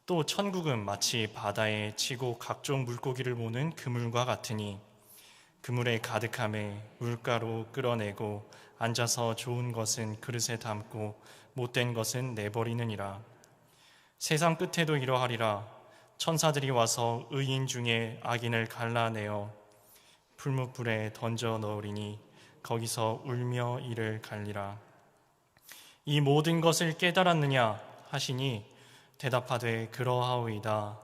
또 천국은 마치 바다에 치고 각종 물고기를 모는 그물과 같으니 그물에 가득함에 물가로 끌어내고 앉아서 좋은 것은 그릇에 담고 못된 것은 내버리느니라. 세상 끝에도 이러하리라. 천사들이 와서 의인 중에 악인을 갈라내어 풀무불에 던져 넣으리니 거기서 울며 이를 갈리라. 이 모든 것을 깨달았느냐 하시니 대답하되 그러하오이다.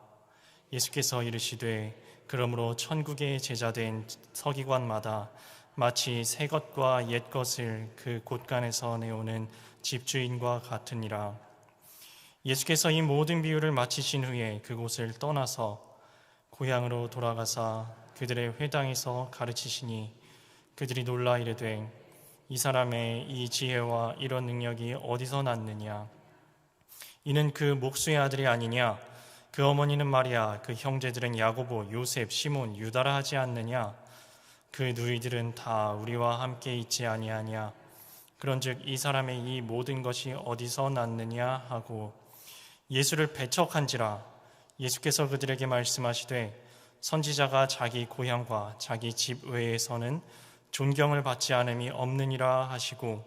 예수께서 이르시되 그러므로 천국의 제자된 서기관마다 마치 새 것과 옛 것을 그 곳간에서 내오는 집주인과 같으니라. 예수께서 이 모든 비유를 마치신 후에 그곳을 떠나서 고향으로 돌아가사 그들의 회당에서 가르치시니 그들이 놀라 이르되 이 사람의 이 지혜와 이런 능력이 어디서 났느냐? 이는 그 목수의 아들이 아니냐? 그 어머니는 마리아, 그 형제들은 야고보, 요셉, 시몬, 유다라 하지 않느냐? 그 누이들은 다 우리와 함께 있지 아니하냐? 그런즉 이 사람의 이 모든 것이 어디서 났느냐 하고 예수를 배척한지라. 예수께서 그들에게 말씀하시되 선지자가 자기 고향과 자기 집 외에서는 존경을 받지 않음이 없느니라 하시고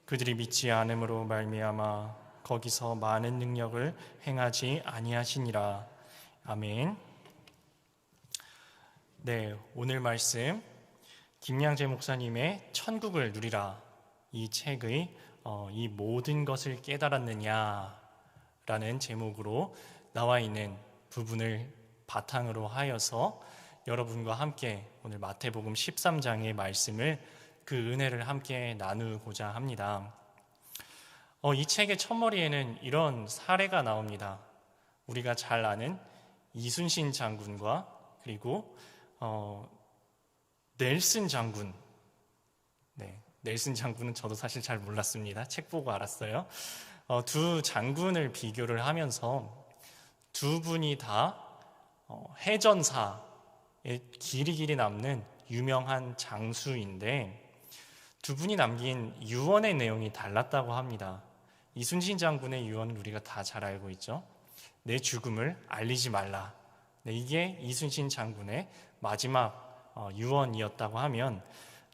그들이 믿지 않음으로 말미암아 거기서 많은 능력을 행하지 아니하시니라. 아멘. 네, 오늘 말씀 김양재 목사님의 천국을 누리라 이 책의 이 모든 것을 깨달았느냐 라는 제목으로 나와 있는 부분을 바탕으로 하여서 여러분과 함께 오늘 마태복음 13장의 말씀을 그 은혜를 함께 나누고자 합니다. 이 책의 첫머리에는 이런 사례가 나옵니다. 우리가 잘 아는 이순신 장군과 그리고 넬슨 장군. 네, 넬슨 장군은 저도 사실 잘 몰랐습니다. 책 보고 알았어요. 두 장군을 비교를 하면서 두 분이 다 해전사에 길이 남는 유명한 장수인데 두 분이 남긴 유언의 내용이 달랐다고 합니다. 이순신 장군의 유언은 우리가 다 잘 알고 있죠. 내 죽음을 알리지 말라. 네, 이게 이순신 장군의 마지막 유언이었다고 하면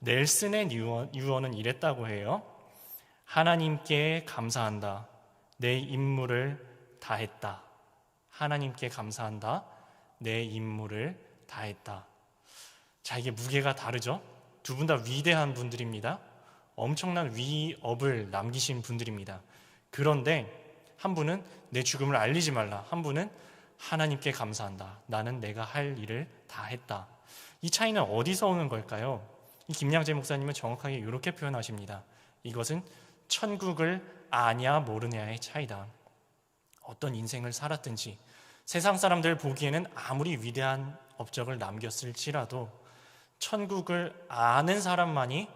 넬슨의 유언은 이랬다고 해요. 하나님께 감사한다. 내 임무를 다했다. 하나님께 감사한다. 내 임무를 다했다. 자, 이게 무게가 다르죠? 두 분 다 위대한 분들입니다. 엄청난 위업을 남기신 분들입니다. 그런데 한 분은 내 죽음을 알리지 말라. 한 분은 하나님께 감사한다. 나는 내가 할 일을 다 했다. 이 차이는 어디서 오는 걸까요? 이 김양재 목사님은 정확하게 이렇게 표현하십니다. 이것은 천국을 아냐 모르냐의 차이다. 어떤 인생을 살았든지 세상 사람들 보기에는 아무리 위대한 업적을 남겼을지라도 천국을 아는 사람만이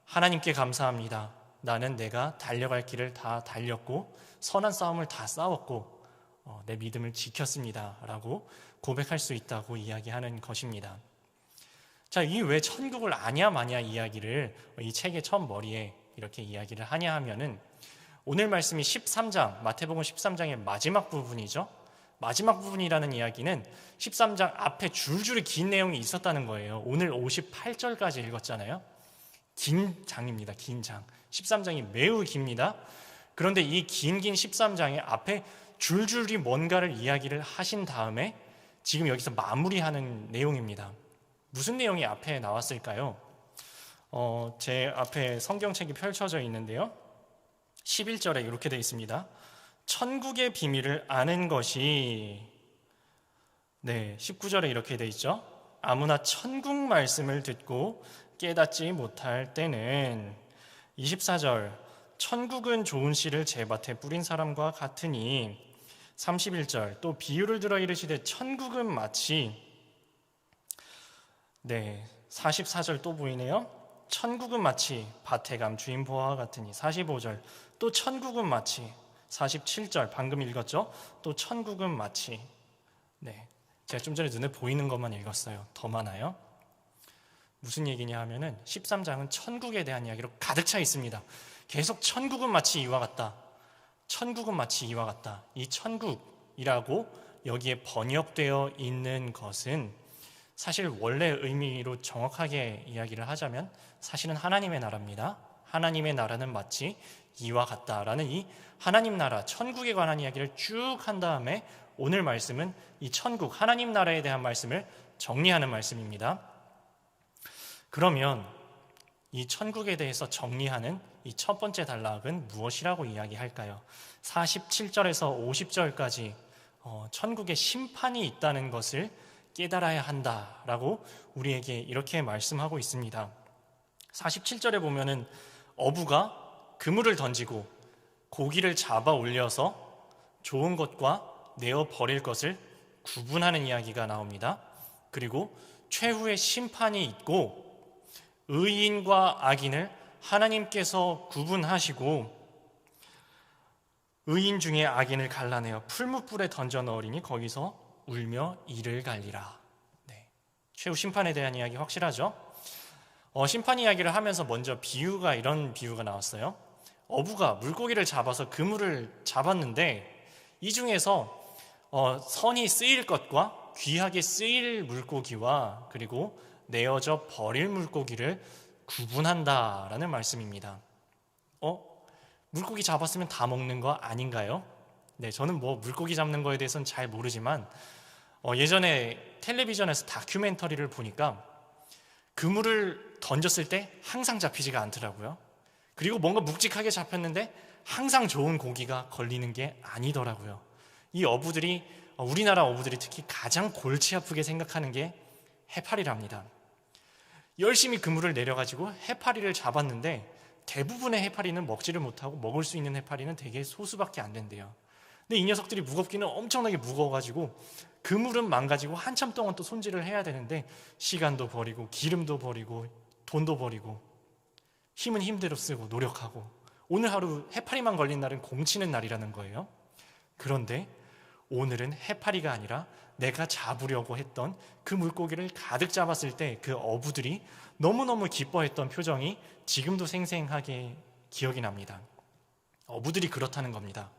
하나님께 감사합니다. 나는 내가 달려갈 길을 다 달렸고 선한 싸움을 다 싸웠고 내 믿음을 지켰습니다 라고 고백할 수 있다고 이야기하는 것입니다. 자, 이 왜 천국을 아냐 마냐 이야기를 이 책의 첫 머리에 이렇게 이야기를 하냐 하면은 오늘 말씀이 13장, 마태복음 13장의 마지막 부분이죠. 마지막 부분이라는 이야기는 13장 앞에 줄줄이 긴 내용이 있었다는 거예요. 오늘 58절까지 읽었잖아요. 긴 장입니다. 긴 장. 13장이 매우 깁니다. 그런데 이 긴 13장의 앞에 줄줄이 뭔가를 이야기를 하신 다음에 지금 여기서 마무리하는 내용입니다. 무슨 내용이 앞에 나왔을까요? 제 앞에 성경책이 펼쳐져 있는데요. 11절에 이렇게 되어 있습니다. 천국의 비밀을 아는 것이 19절에 이렇게 되어 있죠. 아무나 천국 말씀을 듣고 깨닫지 못할 때는 24절 천국은 좋은 씨를 제밭에 뿌린 사람과 같으니 31절 또 비유를 들어 이르시되 천국은 마치 44절 또 보이네요. 천국은 마치 밭에 감 주인 보아와 같으니 45절 또 천국은 마치 47절 방금 읽었죠? 또 천국은 마치 제가 좀 전에 눈에 보이는 것만 읽었어요. 더 많아요. 무슨 얘기냐 하면은 13장은 천국에 대한 이야기로 가득 차 있습니다. 계속 천국은 마치 이와 같다. 천국은 마치 이와 같다. 이 천국, 천국이라고 여기에 번역되어 있는 것은 사실 원래 의미로 정확하게 이야기를 하자면 사실은 하나님의 나라입니다. 하나님의 나라는 마치 이와 같다라는 이 하나님 나라, 천국에 관한 이야기를 쭉 한 다음에 오늘 말씀은 이 천국, 하나님 나라에 대한 말씀을 정리하는 말씀입니다. 그러면 이 천국에 대해서 정리하는 이 첫 번째 단락은 무엇이라고 이야기할까요? 47절에서 50절까지 천국에 심판이 있다는 것을 깨달아야 한다라고 우리에게 이렇게 말씀하고 있습니다. 47절에 보면은 어부가 그물을 던지고 고기를 잡아 올려서 좋은 것과 내어 버릴 것을 구분하는 이야기가 나옵니다. 그리고 최후의 심판이 있고 의인과 악인을 하나님께서 구분하시고 의인 중에 악인을 갈라내어 풀무불에 던져 넣으리니 거기서 울며 이를 갈리라. 최후 심판에 대한 이야기 확실하죠? 심판 이야기를 하면서 먼저 이런 비유가 나왔어요. 어부가 물고기를 잡아서 그물을 잡았는데 이 중에서 선이 쓰일 것과 귀하게 쓰일 물고기와 그리고 내어져 버릴 물고기를 구분한다라는 말씀입니다. 물고기 잡았으면 다 먹는 거 아닌가요? 네, 저는 물고기 잡는 거에 대해서는 잘 모르지만 예전에 텔레비전에서 다큐멘터리를 보니까 그물을 던졌을 때 항상 잡히지가 않더라고요. 그리고 뭔가 묵직하게 잡혔는데 항상 좋은 고기가 걸리는 게 아니더라고요. 이 어부들이 우리나라 어부들이 특히 가장 골치 아프게 생각하는 게 해파리랍니다. 열심히 그물을 내려가지고 해파리를 잡았는데 대부분의 해파리는 먹지를 못하고 먹을 수 있는 해파리는 되게 소수밖에 안 된대요. 근데 이 녀석들이 무겁기는 엄청나게 무거워가지고 그물은 망가지고 한참 동안 또 손질을 해야 되는데 시간도 버리고 기름도 버리고 돈도 버리고 힘은 힘대로 쓰고 노력하고 오늘 하루 해파리만 걸린 날은 공치는 날이라는 거예요. 그런데 오늘은 해파리가 아니라 내가 잡으려고 했던 그 물고기를 가득 잡았을 때 그 어부들이 너무너무 기뻐했던 표정이 지금도 생생하게 기억이 납니다. 어부들이 그렇다는 겁니다.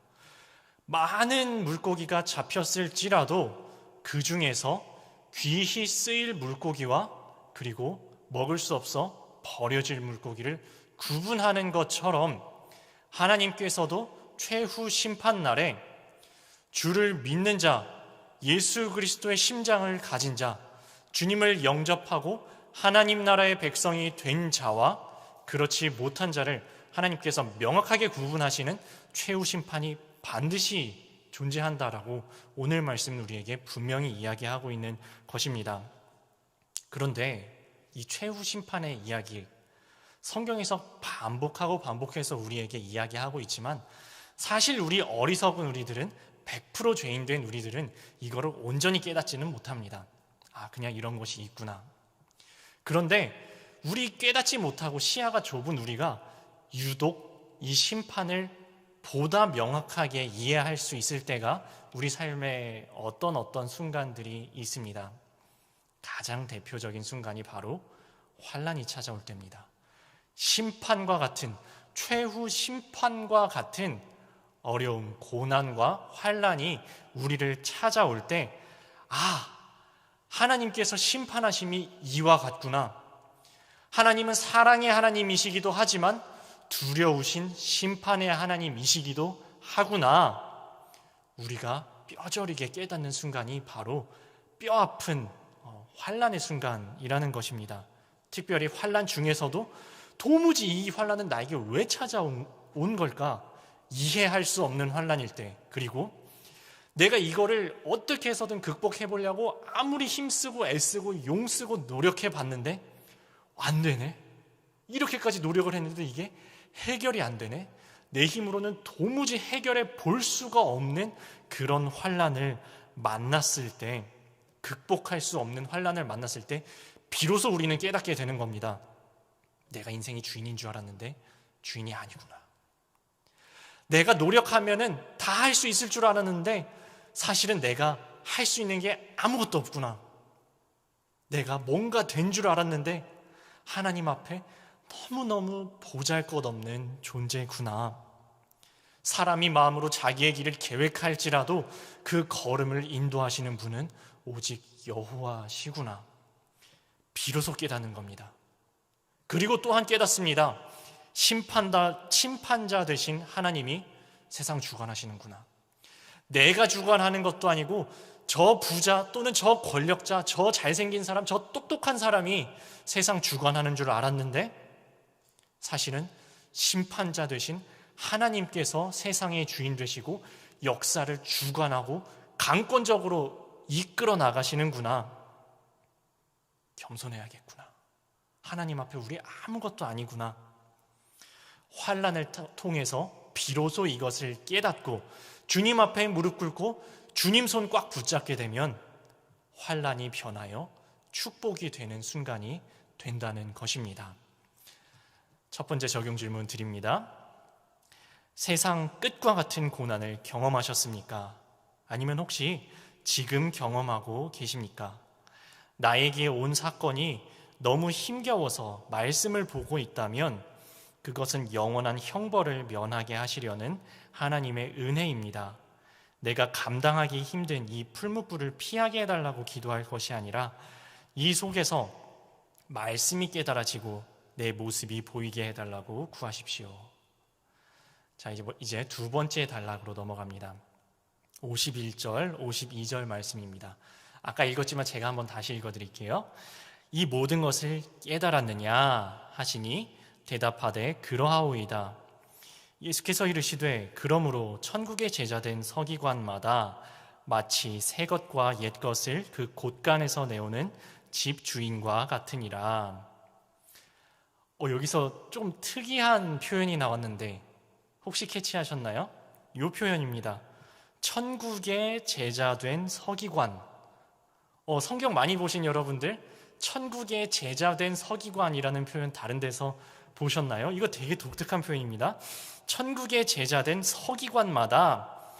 많은 물고기가 잡혔을지라도 그 중에서 귀히 쓰일 물고기와 그리고 먹을 수 없어 버려질 물고기를 구분하는 것처럼 하나님께서도 최후 심판날에 주를 믿는 자, 예수 그리스도의 심장을 가진 자, 주님을 영접하고 하나님 나라의 백성이 된 자와 그렇지 못한 자를 하나님께서 명확하게 구분하시는 최후 심판이 반드시 존재한다라고 오늘 말씀은 우리에게 분명히 이야기하고 있는 것입니다. 그런데 이 최후 심판의 이야기, 성경에서 반복해서 우리에게 이야기하고 있지만 사실 우리 어리석은 우리들은 100% 죄인된 우리들은 이거를 온전히 깨닫지는 못합니다. 그냥 이런 것이 있구나. 그런데 우리 깨닫지 못하고 시야가 좁은 우리가 유독 이 심판을 보다 명확하게 이해할 수 있을 때가 우리 삶의 어떤 순간들이 있습니다. 가장 대표적인 순간이 바로 환난이 찾아올 때입니다. 심판과 같은, 최후 심판과 같은 어려움, 고난과 환난이 우리를 찾아올 때 하나님께서 심판하심이 이와 같구나. 하나님은 사랑의 하나님이시기도 하지만 두려우신 심판의 하나님이시기도 하구나. 우리가 뼈저리게 깨닫는 순간이 바로 뼈아픈 환난의 순간이라는 것입니다. 특별히 환난 중에서도 도무지 이 환난은 나에게 왜 찾아온 걸까? 이해할 수 없는 환난일 때, 그리고 내가 이거를 어떻게 해서든 극복해 보려고 아무리 힘쓰고 애쓰고 용쓰고 노력해 봤는데 안 되네. 이렇게까지 노력을 했는데 이게 해결이 안 되네. 내 힘으로는 도무지 해결해 볼 수가 없는 그런 환난을 만났을 때, 극복할 수 없는 환난을 만났을 때 비로소 우리는 깨닫게 되는 겁니다. 내가 인생의 주인인 줄 알았는데 주인이 아니구나. 내가 노력하면은 다 할 수 있을 줄 알았는데 사실은 내가 할 수 있는 게 아무것도 없구나. 내가 뭔가 된 줄 알았는데 하나님 앞에 너무너무 보잘것없는 존재구나. 사람이 마음으로 자기의 길을 계획할지라도 그 걸음을 인도하시는 분은 오직 여호와시구나. 비로소 깨닫는 겁니다. 그리고 또한 깨닫습니다. 심판자 되신 하나님이 세상 주관하시는구나. 내가 주관하는 것도 아니고 저 부자 또는 저 권력자, 저 잘생긴 사람, 저 똑똑한 사람이 세상 주관하는 줄 알았는데 사실은 심판자 되신 하나님께서 세상의 주인 되시고 역사를 주관하고 강권적으로 이끌어 나가시는구나. 겸손해야겠구나. 하나님 앞에 우리 아무것도 아니구나. 환난을 통해서 비로소 이것을 깨닫고 주님 앞에 무릎 꿇고 주님 손 꽉 붙잡게 되면 환난이 변하여 축복이 되는 순간이 된다는 것입니다. 첫 번째 적용 질문 드립니다. 세상 끝과 같은 고난을 경험하셨습니까? 아니면 혹시 지금 경험하고 계십니까? 나에게 온 사건이 너무 힘겨워서 말씀을 보고 있다면 그것은 영원한 형벌을 면하게 하시려는 하나님의 은혜입니다. 내가 감당하기 힘든 이 풀무불을 피하게 해달라고 기도할 것이 아니라 이 속에서 말씀이 깨달아지고 내 모습이 보이게 해달라고 구하십시오. 자, 이제 두 번째 단락으로 넘어갑니다. 51절, 52절 말씀입니다. 아까 읽었지만 제가 한번 다시 읽어드릴게요. 이 모든 것을 깨달았느냐 하시니 대답하되 그러하오이다. 예수께서 이르시되 그러므로 천국의 제자된 서기관마다 마치 새 것과 옛 것을 그 곳간에서 내오는 집 주인과 같으니라. 여기서 좀 특이한 표현이 나왔는데 혹시 캐치하셨나요? 이 표현입니다. 천국의 제자된 서기관. 성경 많이 보신 여러분들 천국의 제자된 서기관이라는 표현 다른 데서 보셨나요? 이거 되게 독특한 표현입니다. 천국의 제자된 서기관마다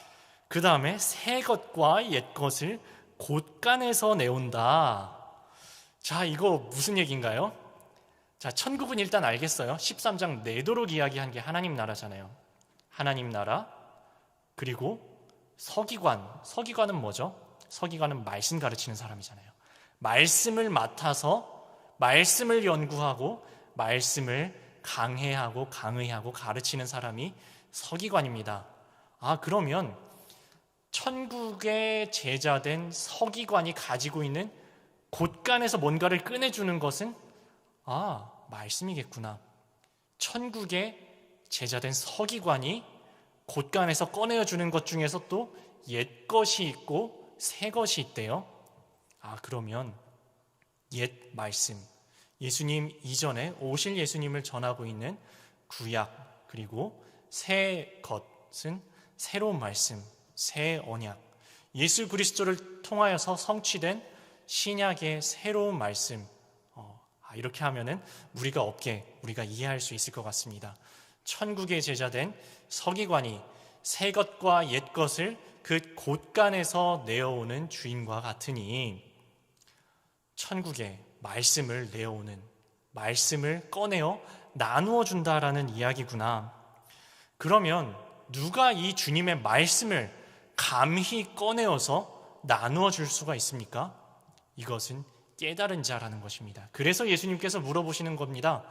그 다음에 새 것과 옛 것을 곳간에서 내온다. 자, 이거 무슨 얘기인가요? 자, 천국은 일단 알겠어요. 13장 내도록 이야기한 게 하나님 나라잖아요. 하나님 나라, 그리고 서기관은 뭐죠? 서기관은 말씀 가르치는 사람이잖아요. 말씀을 맡아서 말씀을 연구하고 말씀을 강해하고 강의하고 가르치는 사람이 서기관입니다. 그러면 천국의 제자된 서기관이 가지고 있는 곳간에서 뭔가를 꺼내주는 것은 말씀이겠구나. 천국의 제자된 서기관이 곳간에서 꺼내주는 것 중에서 또 옛 것이 있고 새 것이 있대요. 그러면 옛 말씀, 예수님 이전에 오실 예수님을 전하고 있는 구약, 그리고 새 것은 새로운 말씀, 새 언약, 예수 그리스도를 통하여서 성취된 신약의 새로운 말씀. 이렇게 하면은 무리가 없게 우리가 이해할 수 있을 것 같습니다. 천국의 제자된 서기관이 새 것과 옛 것을 그 곳간에서 내어오는 주인과 같으니 천국의 말씀을 내어오는, 말씀을 꺼내어 나누어 준다라는 이야기구나. 그러면 누가 이 주님의 말씀을 감히 꺼내어서 나누어 줄 수가 있습니까? 이것은 깨달은 자라는 것입니다. 그래서 예수님께서 물어보시는 겁니다.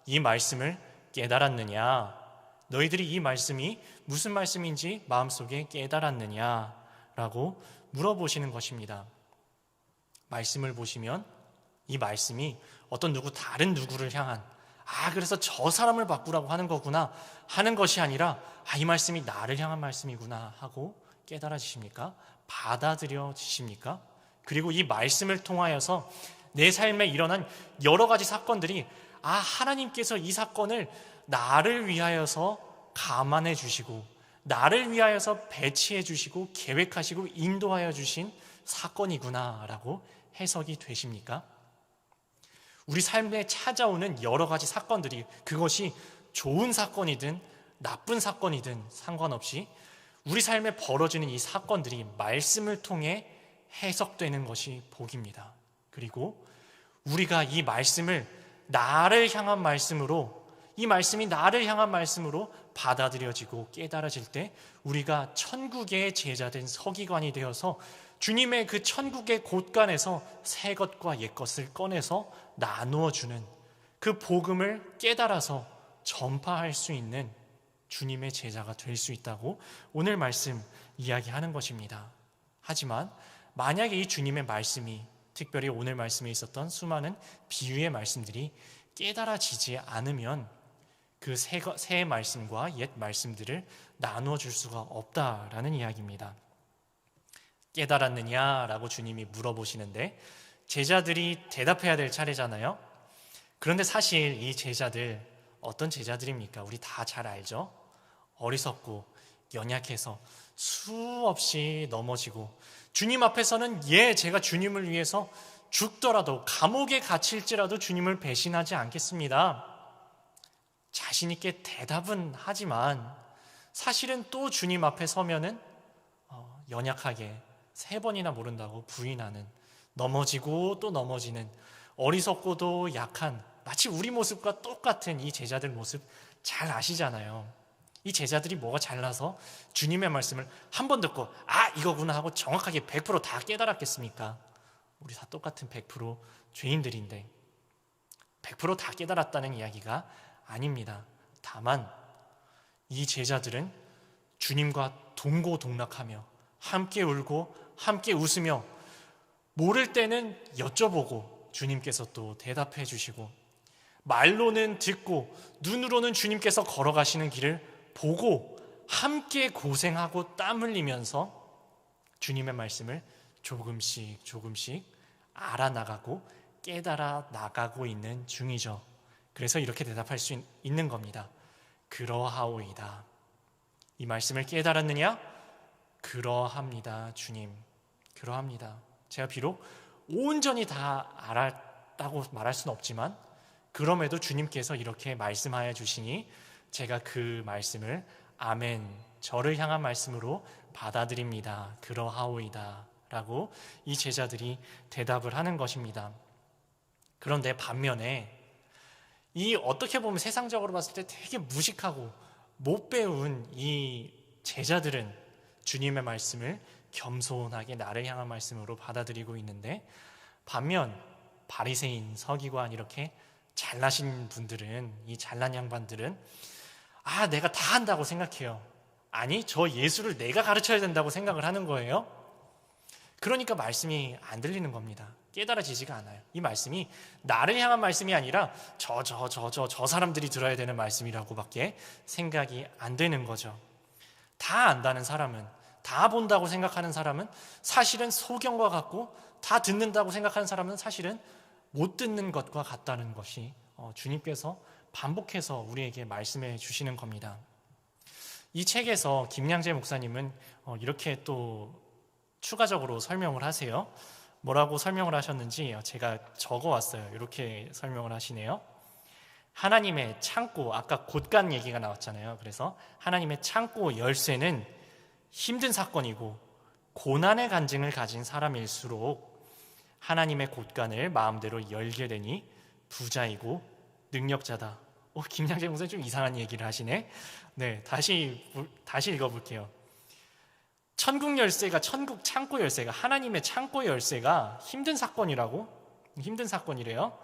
이 말씀을 깨달았느냐? 너희들이 이 말씀이 무슨 말씀인지 마음속에 깨달았느냐라고 물어보시는 것입니다. 말씀을 보시면 이 말씀이 어떤 다른 누구를 향한 그래서 저 사람을 바꾸라고 하는 거구나 하는 것이 아니라 이 말씀이 나를 향한 말씀이구나 하고 깨달아지십니까? 받아들여지십니까? 그리고 이 말씀을 통하여서 내 삶에 일어난 여러 가지 사건들이 하나님께서 이 사건을 나를 위하여서 감안해 주시고 나를 위하여서 배치해 주시고 계획하시고 인도하여 주신 사건이구나라고 해석이 되십니까? 우리 삶에 찾아오는 여러 가지 사건들이 그것이 좋은 사건이든 나쁜 사건이든 상관없이 우리 삶에 벌어지는 이 사건들이 말씀을 통해 해석되는 것이 복입니다. 그리고 우리가 이 말씀을 나를 향한 말씀으로, 이 말씀이 나를 향한 말씀으로 받아들여지고 깨달아질 때 우리가 천국의 제자된 서기관이 되어서 주님의 그 천국의 곳간에서 새 것과 옛 것을 꺼내서 나누어 주는 그 복음을 깨달아서 전파할 수 있는 주님의 제자가 될 수 있다고 오늘 말씀 이야기하는 것입니다. 하지만 만약에 이 주님의 말씀이, 특별히 오늘 말씀에 있었던 수많은 비유의 말씀들이 깨달아지지 않으면 그 새 말씀과 옛 말씀들을 나누어 줄 수가 없다라는 이야기입니다. 깨달았느냐라고 주님이 물어보시는데 제자들이 대답해야 될 차례잖아요. 그런데 사실 이 제자들 어떤 제자들입니까? 우리 다 잘 알죠? 어리석고 연약해서 수없이 넘어지고 주님 앞에서는 제가 주님을 위해서 죽더라도 감옥에 갇힐지라도 주님을 배신하지 않겠습니다. 자신 있게 대답은 하지만 사실은 또 주님 앞에 서면은 연약하게 3번이나 모른다고 부인하는, 넘어지고 또 넘어지는, 어리석고도 약한, 마치 우리 모습과 똑같은 이 제자들 모습 잘 아시잖아요. 이 제자들이 뭐가 잘나서 주님의 말씀을 한 번 듣고 이거구나 하고 정확하게 100%다 깨달았겠습니까? 우리 다 똑같은 100% 죄인들인데 100%다 깨달았다는 이야기가 아닙니다. 다만 이 제자들은 주님과 동고동락하며 함께 울고 함께 웃으며 모를 때는 여쭤보고 주님께서 또 대답해 주시고 말로는 듣고 눈으로는 주님께서 걸어가시는 길을 보고 함께 고생하고 땀 흘리면서 주님의 말씀을 조금씩 알아나가고 깨달아 나가고 있는 중이죠. 그래서 이렇게 대답할 수 있는 겁니다. 그러하오이다. 이 말씀을 깨달았느냐? 그러합니다, 주님. 그러합니다. 제가 비록 온전히 다 알았다고 말할 수는 없지만 그럼에도 주님께서 이렇게 말씀하여 주시니 제가 그 말씀을 아멘, 저를 향한 말씀으로 받아들입니다. 그러하오이다 라고 이 제자들이 대답을 하는 것입니다. 그런데 반면에 이 어떻게 보면 세상적으로 봤을 때 되게 무식하고 못 배운 이 제자들은 주님의 말씀을 겸손하게 나를 향한 말씀으로 받아들이고 있는데 반면 바리새인, 서기관 이렇게 잘나신 분들은, 이 잘난 양반들은 내가 다 한다고 생각해요. 아니, 저 예수를 내가 가르쳐야 된다고 생각을 하는 거예요. 그러니까 말씀이 안 들리는 겁니다. 깨달아지지가 않아요. 이 말씀이 나를 향한 말씀이 아니라 저 사람들이 들어야 되는 말씀이라고밖에 생각이 안 되는 거죠. 다 안다는 사람은, 다 본다고 생각하는 사람은 사실은 소경과 같고, 다 듣는다고 생각하는 사람은 사실은 못 듣는 것과 같다는 것이 주님께서 반복해서 우리에게 말씀해 주시는 겁니다. 이 책에서 김양재 목사님은 이렇게 또 추가적으로 설명을 하세요. 뭐라고 설명을 하셨는지 제가 적어왔어요. 이렇게 설명을 하시네요. 하나님의 창고, 아까 곳간 얘기가 나왔잖아요. 그래서 하나님의 창고 열쇠는 힘든 사건이고 고난의 간증을 가진 사람일수록 하나님의 곳간을 마음대로 열게 되니 부자이고 능력자다. 김양재 목사님 좀 이상한 얘기를 하시네. 네, 다시 읽어볼게요. 천국 열쇠가, 천국 창고 열쇠가, 하나님의 창고 열쇠가 힘든 사건이라고? 힘든 사건이래요.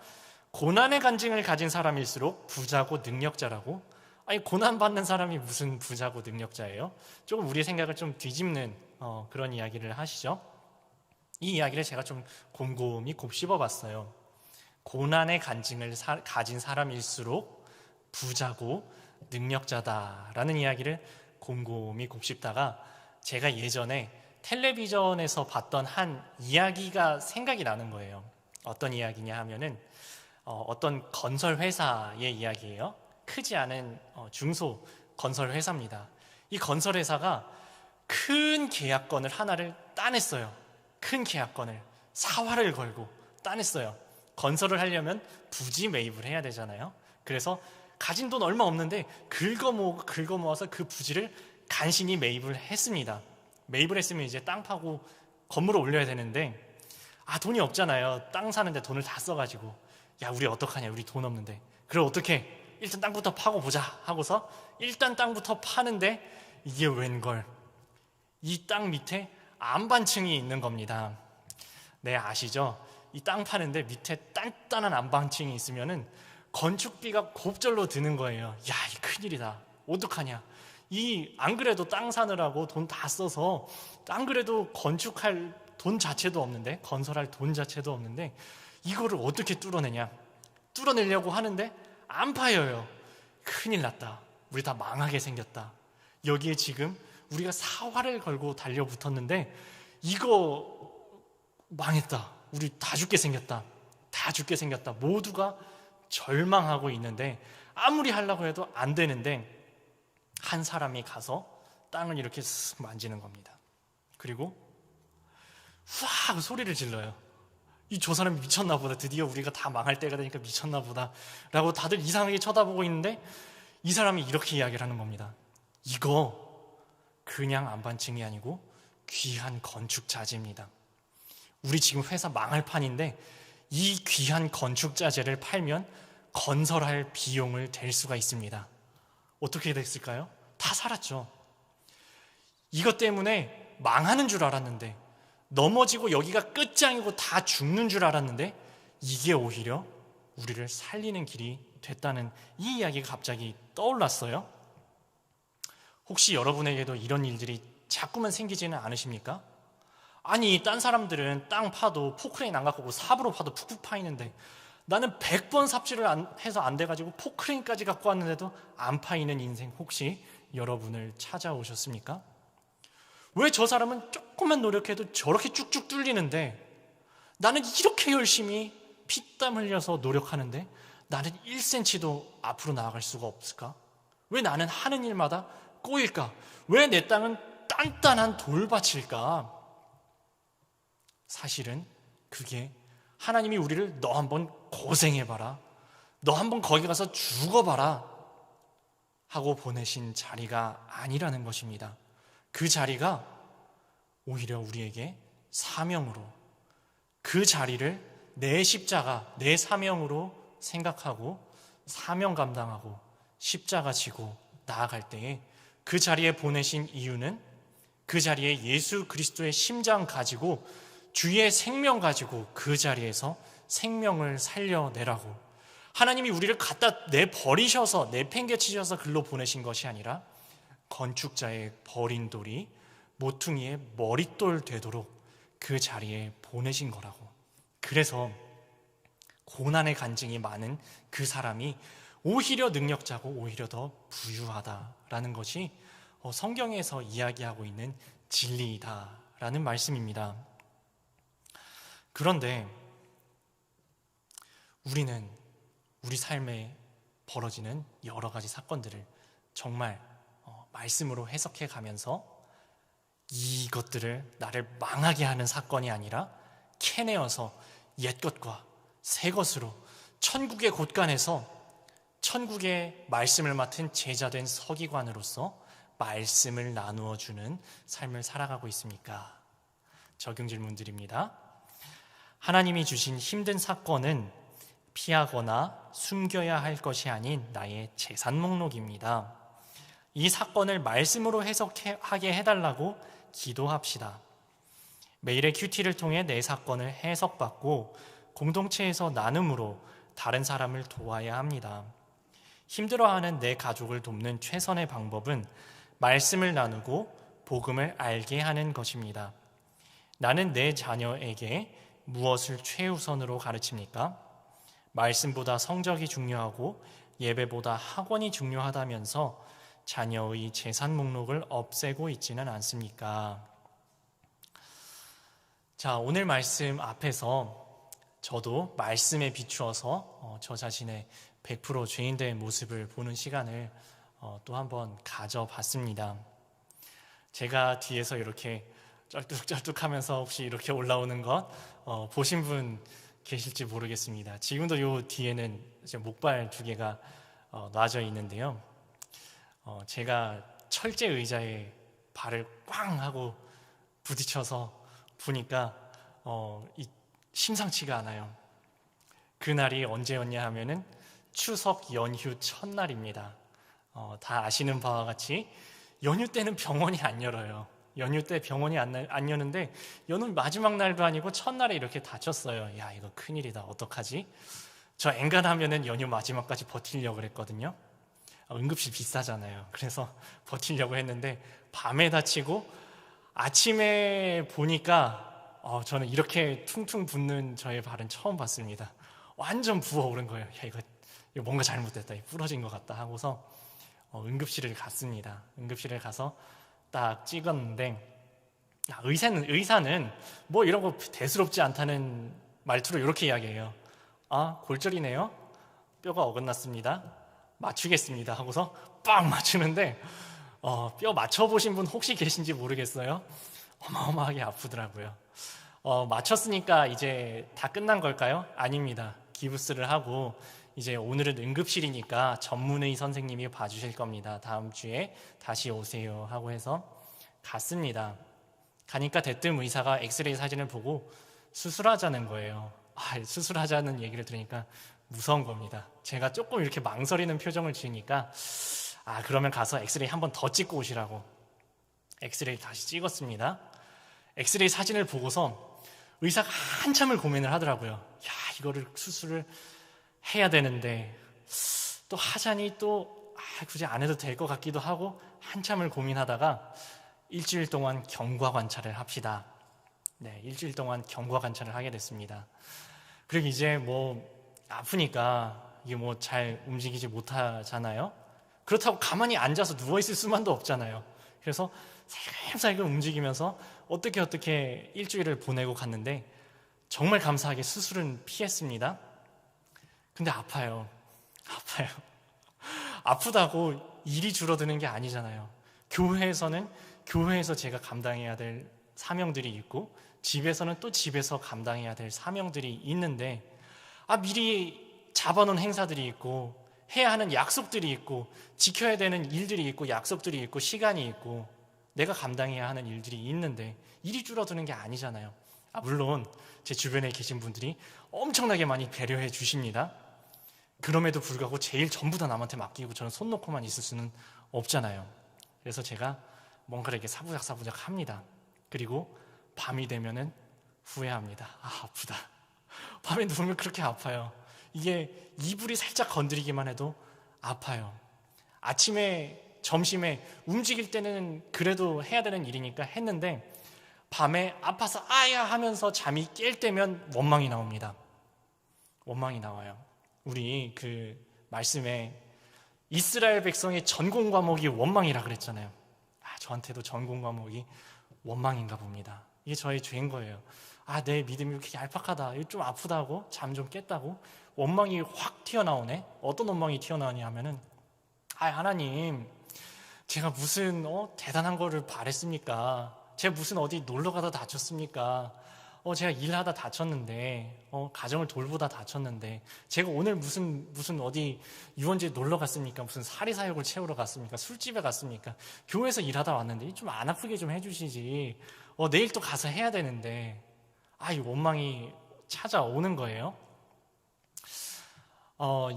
고난의 간증을 가진 사람일수록 부자고 능력자라고? 아니, 고난받는 사람이 무슨 부자고 능력자예요? 조금 우리의 생각을 좀 뒤집는 그런 이야기를 하시죠. 이 이야기를 제가 좀 곰곰이 곱씹어봤어요. 고난의 간증을 가진 사람일수록 부자고 능력자다라는 이야기를 곰곰이 곱씹다가 제가 예전에 텔레비전에서 봤던 한 이야기가 생각이 나는 거예요. 어떤 이야기냐 하면은 어떤 건설 회사의 이야기예요. 크지 않은 중소 건설 회사입니다. 이 건설 회사가 큰 계약건을 하나를 따냈어요. 큰 계약건을 사활을 걸고 따냈어요. 건설을 하려면 부지 매입을 해야 되잖아요. 그래서 가진 돈 얼마 없는데 긁어 모아서 그 부지를 간신히 매입을 했습니다. 매입을 했으면 이제 땅 파고 건물을 올려야 되는데 돈이 없잖아요. 땅 사는데 돈을 다 써가지고 우리 어떡하냐, 우리 돈 없는데. 그래 어떡해? 일단 땅부터 파고 보자 하고서 일단 땅부터 파는데 이게 웬걸, 이 땅 밑에 안반층이 있는 겁니다. 네, 아시죠? 이 땅 파는데 밑에 단단한 안반층이 있으면은 건축비가 곱절로 드는 거예요. 야, 이 큰일이다. 어떡하냐? 이 안 그래도 땅 사느라고 돈 다 써서 안 그래도 건축할 돈 자체도 없는데, 건설할 돈 자체도 없는데 이거를 어떻게 뚫어내냐? 뚫어내려고 하는데 안 파여요. 큰일 났다. 우리 다 망하게 생겼다. 여기에 지금 우리가 사활을 걸고 달려붙었는데 이거 망했다. 우리 다 죽게 생겼다. 다 죽게 생겼다. 모두가 절망하고 있는데 아무리 하려고 해도 안 되는데 한 사람이 가서 땅을 이렇게 쓱 만지는 겁니다. 그리고 와 소리를 질러요. 저 사람이 미쳤나 보다. 드디어 우리가 다 망할 때가 되니까 미쳤나 보다 라고 다들 이상하게 쳐다보고 있는데 이 사람이 이렇게 이야기를 하는 겁니다. 이거 그냥 안반층이 아니고 귀한 건축자재입니다. 우리 지금 회사 망할 판인데 이 귀한 건축자재를 팔면 건설할 비용을 댈 수가 있습니다. 어떻게 됐을까요? 다 살았죠. 이것 때문에 망하는 줄 알았는데, 넘어지고 여기가 끝장이고 다 죽는 줄 알았는데 이게 오히려 우리를 살리는 길이 됐다는 이 이야기가 갑자기 떠올랐어요. 혹시 여러분에게도 이런 일들이 자꾸만 생기지는 않으십니까? 아니, 딴 사람들은 땅 파도 포크레인 안 갖고 오고 삽으로 파도 푹푹 파이는데 나는 100번 삽질을 해서 안 돼가지고 포크레인까지 갖고 왔는데도 안 파이는 인생, 혹시 여러분을 찾아오셨습니까? 왜 저 사람은 조금만 노력해도 저렇게 쭉쭉 뚫리는데 나는 이렇게 열심히 피땀 흘려서 노력하는데 나는 1cm도 앞으로 나아갈 수가 없을까? 왜 나는 하는 일마다 꼬일까? 왜 내 땅은 단단한 돌밭일까? 사실은 그게 하나님이 우리를 너 한번 고생해봐라, 너 한번 거기 가서 죽어봐라 하고 보내신 자리가 아니라는 것입니다. 그 자리가 오히려 우리에게 사명으로, 그 자리를 내 십자가, 내 사명으로 생각하고 사명 감당하고 십자가 지고 나아갈 때에 그 자리에 보내신 이유는 그 자리에 예수 그리스도의 심장 가지고 주의 생명 가지고 그 자리에서 생명을 살려내라고, 하나님이 우리를 갖다 내버리셔서 내팽개치셔서 글로 보내신 것이 아니라 건축자의 버린 돌이 모퉁이의 머릿돌 되도록 그 자리에 보내신 거라고. 그래서 고난의 간증이 많은 그 사람이 오히려 능력자고 오히려 더 부유하다라는 것이 성경에서 이야기하고 있는 진리이다라는 말씀입니다. 그런데 우리는 우리 삶에 벌어지는 여러 가지 사건들을 정말 말씀으로 해석해 가면서 이것들을 나를 망하게 하는 사건이 아니라 캐내어서 옛것과 새것으로 천국의 곳간에서 천국의 말씀을 맡은 제자된 서기관으로서 말씀을 나누어 주는 삶을 살아가고 있습니까? 적용 질문드립니다. 하나님이 주신 힘든 사건은 피하거나 숨겨야 할 것이 아닌 나의 재산 목록입니다. 이 사건을 말씀으로 해석하게 해달라고 기도합시다. 매일의 큐티를 통해 내 사건을 해석받고 공동체에서 나눔으로 다른 사람을 도와야 합니다. 힘들어하는 내 가족을 돕는 최선의 방법은 말씀을 나누고 복음을 알게 하는 것입니다. 나는 내 자녀에게 무엇을 최우선으로 가르칩니까? 말씀보다 성적이 중요하고 예배보다 학원이 중요하다면서 자녀의 재산 목록을 없애고 있지는 않습니까? 자, 오늘 말씀 앞에서 저도 말씀에 비추어서 저 자신의 100% 죄인된 모습을 보는 시간을 또 한번 가져봤습니다. 제가 뒤에서 이렇게 쩔뚝쩔뚝하면서 혹시 이렇게 올라오는 것 보신 분 계실지 모르겠습니다. 지금도 요 뒤에는 목발 2개가 놔져 있는데요. 제가 철제 의자에 발을 꽝 하고 부딪혀서 보니까 심상치가 않아요. 그날이 언제였냐 하면은 추석 연휴 첫날입니다. 다 아시는 바와 같이 연휴 때는 병원이 안 열어요. 연휴 때 병원이 안 여는데 연휴 마지막 날도 아니고 첫날에 이렇게 다쳤어요. 야, 이거 큰일이다. 어떡하지? 저 엔간하면은 연휴 마지막까지 버티려고 그랬거든요. 응급실 비싸잖아요. 그래서 버티려고 했는데 밤에 다치고 아침에 보니까 저는 이렇게 퉁퉁 붓는 저의 발은 처음 봤습니다. 완전 부어오른 거예요. 야, 이거 뭔가 잘못됐다. 부러진 것 같다 하고서 응급실을 갔습니다. 응급실에 가서 딱 찍었는데 의사는 뭐 이런 거 대수롭지 않다는 말투로 이렇게 이야기해요. 아, 골절이네요. 뼈가 어긋났습니다. 맞추겠습니다 하고서 빵 맞추는데 뼈 맞춰보신 분 혹시 계신지 모르겠어요. 어마어마하게 아프더라고요. 맞췄으니까 이제 다 끝난 걸까요? 아닙니다. 기부스를 하고 이제 오늘은 응급실이니까 전문의 선생님이 봐주실 겁니다. 다음 주에 다시 오세요 하고 해서 갔습니다. 가니까 대뜸 의사가 엑스레이 사진을 보고 수술하자는 거예요. 수술하자는 얘기를 들으니까 무서운 겁니다. 제가 조금 이렇게 망설이는 표정을 지으니까 그러면 가서 엑스레이 한 번 더 찍고 오시라고 엑스레이 다시 찍었습니다. 엑스레이 사진을 보고서 의사가 한참을 고민을 하더라고요. 야, 이거를 수술을 해야 되는데 또 하자니 또 굳이 안 해도 될 것 같기도 하고 한참을 고민하다가 일주일 동안 경과 관찰을 합시다. 네, 일주일 동안 경과 관찰을 하게 됐습니다. 그리고 이제 뭐 아프니까 이게 뭐 잘 움직이지 못하잖아요. 그렇다고 가만히 앉아서 누워있을 수만도 없잖아요. 그래서 살금살금 움직이면서 어떻게 일주일을 보내고 갔는데 정말 감사하게 수술은 피했습니다. 근데 아파요. 아프다고 일이 줄어드는 게 아니잖아요. 교회에서 제가 감당해야 될 사명들이 있고 집에서는 또 집에서 감당해야 될 사명들이 있는데 미리 잡아놓은 행사들이 있고 해야 하는 약속들이 있고 지켜야 되는 일들이 있고 약속들이 있고 시간이 있고 내가 감당해야 하는 일들이 있는데 일이 줄어드는 게 아니잖아요. 물론 제 주변에 계신 분들이 엄청나게 많이 배려해 주십니다. 그럼에도 불구하고 제일 전부 다 남한테 맡기고 저는 손 놓고만 있을 수는 없잖아요. 그래서 제가 뭔가를 이렇게 사부작 합니다. 그리고 밤이 되면은 후회합니다. 아프다. 밤에 누우면 그렇게 아파요. 이게 이불이 살짝 건드리기만 해도 아파요. 아침에 점심에 움직일 때는 그래도 해야 되는 일이니까 했는데 밤에 아파서 아야 하면서 잠이 깰 때면 원망이 나옵니다. 원망이 나와요. 우리 그 말씀에 이스라엘 백성의 전공 과목이 원망이라 그랬잖아요. 저한테도 전공 과목이 원망인가 봅니다. 이게 저의 죄인 거예요. 내 믿음이 이렇게 얄팍하다, 좀 아프다고, 잠 좀 깼다고 원망이 확 튀어나오네. 어떤 원망이 튀어나오냐 하면은 하나님, 제가 무슨 대단한 거를 바랬습니까? 제가 무슨 어디 놀러 가다 다쳤습니까? 제가 일하다 다쳤는데 가정을 돌보다 다쳤는데 제가 오늘 무슨 어디 유원지에 놀러 갔습니까? 무슨 사리사욕을 채우러 갔습니까? 술집에 갔습니까? 교회에서 일하다 왔는데 좀 안 아프게 좀 해주시지. 내일 또 가서 해야 되는데 이 원망이 찾아오는 거예요.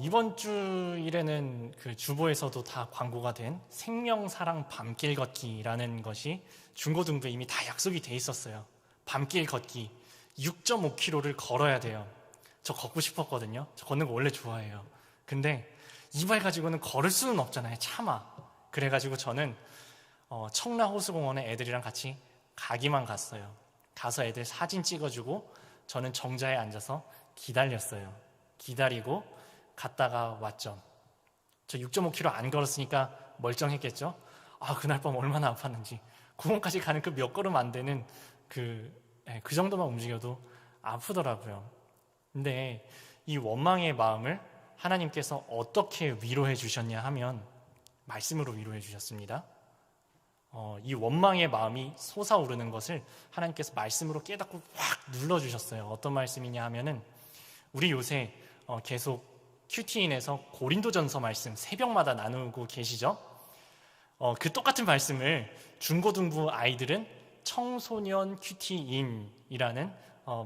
이번 주일에는 그 주보에서도 다 광고가 된 생명사랑 밤길 걷기라는 것이 중고등부에 이미 다 약속이 돼 있었어요. 밤길 걷기 6.5km를 걸어야 돼요. 저 걷고 싶었거든요. 저 걷는 거 원래 좋아해요. 근데 이발 가지고는 걸을 수는 없잖아요. 차마. 그래가지고 저는 청라호수공원에 애들이랑 같이 가기만 갔어요. 가서 애들 사진 찍어주고 저는 정자에 앉아서 기다렸어요. 기다리고 갔다가 왔죠. 저 6.5km 안 걸었으니까 멀쩡했겠죠. 그날 밤 얼마나 아팠는지. 공원까지 가는 그 몇 걸음 안 되는 그 정도만 움직여도 아프더라고요. 근데 이 원망의 마음을 하나님께서 어떻게 위로해 주셨냐 하면 말씀으로 위로해 주셨습니다. 이 원망의 마음이 솟아오르는 것을 하나님께서 말씀으로 깨닫고 확 눌러주셨어요. 어떤 말씀이냐 하면은 우리 요새 계속 큐티인에서 고린도전서 말씀 새벽마다 나누고 계시죠? 그 똑같은 말씀을 중고등부 아이들은 청소년 큐티인이라는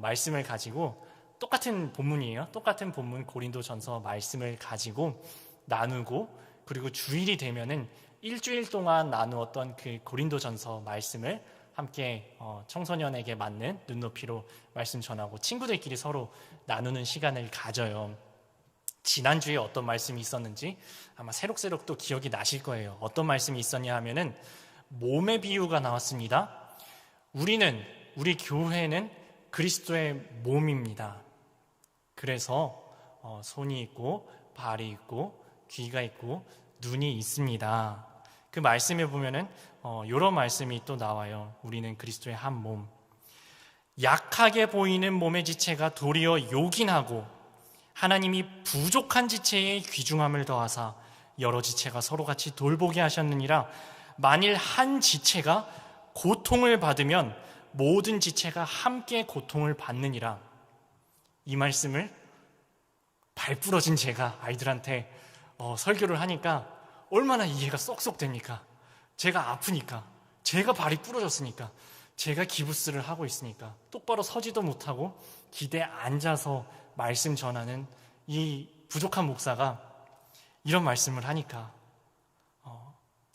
말씀을 가지고 똑같은 본문이에요. 똑같은 본문 고린도전서 말씀을 가지고 나누고, 그리고 주일이 되면은 일주일 동안 나누었던 그 고린도전서 말씀을 함께 청소년에게 맞는 눈높이로 말씀 전하고 친구들끼리 서로 나누는 시간을 가져요. 지난주에 어떤 말씀이 있었는지 아마 새록새록 또 기억이 나실 거예요. 어떤 말씀이 있었냐 하면은 몸의 비유가 나왔습니다. 우리 교회는 그리스도의 몸입니다. 그래서 손이 있고 발이 있고 귀가 있고 눈이 있습니다. 그 말씀에 보면은 이런 말씀이 또 나와요. 우리는 그리스도의 한 몸. 약하게 보이는 몸의 지체가 도리어 요긴하고 하나님이 부족한 지체에 귀중함을 더하사 여러 지체가 서로 같이 돌보게 하셨느니라. 만일 한 지체가 고통을 받으면 모든 지체가 함께 고통을 받느니라. 이 말씀을 발 부러진 제가 아이들한테 설교를 하니까 얼마나 이해가 쏙쏙 됩니까? 제가 아프니까, 제가 발이 부러졌으니까, 제가 기부스를 하고 있으니까 똑바로 서지도 못하고 기대에 앉아서 말씀 전하는 이 부족한 목사가 이런 말씀을 하니까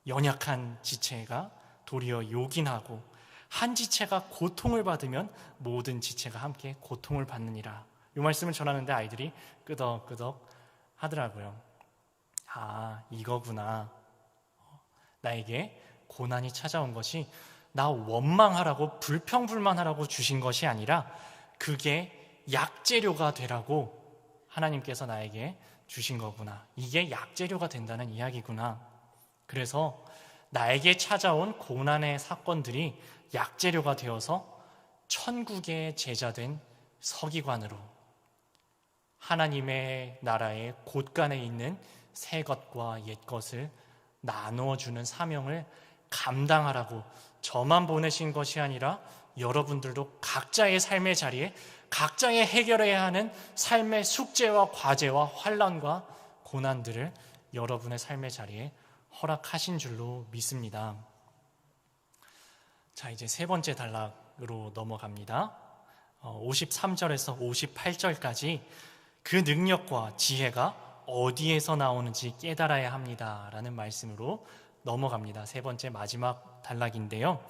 연약한 지체가 도리어 요긴하고 한 지체가 고통을 받으면 모든 지체가 함께 고통을 받느니라. 이 말씀을 전하는데 아이들이 끄덕끄덕 하더라고요. 아, 이거구나. 나에게 고난이 찾아온 것이 나 원망하라고 불평불만하라고 주신 것이 아니라 그게 약재료가 되라고 하나님께서 나에게 주신 거구나. 이게 약재료가 된다는 이야기구나. 그래서 나에게 찾아온 고난의 사건들이 약재료가 되어서 천국의 제자된 서기관으로 하나님의 나라의 곳간에 있는 새 것과 옛 것을 나누어주는 사명을 감당하라고 저만 보내신 것이 아니라 여러분들도 각자의 삶의 자리에 각자의 해결해야 하는 삶의 숙제와 과제와 환난과 고난들을 여러분의 삶의 자리에 허락하신 줄로 믿습니다. 자, 이제 세 번째 단락으로 넘어갑니다. 53절에서 58절까지 그 능력과 지혜가 어디에서 나오는지 깨달아야 합니다 라는 말씀으로 넘어갑니다. 세 번째 마지막 단락인데요.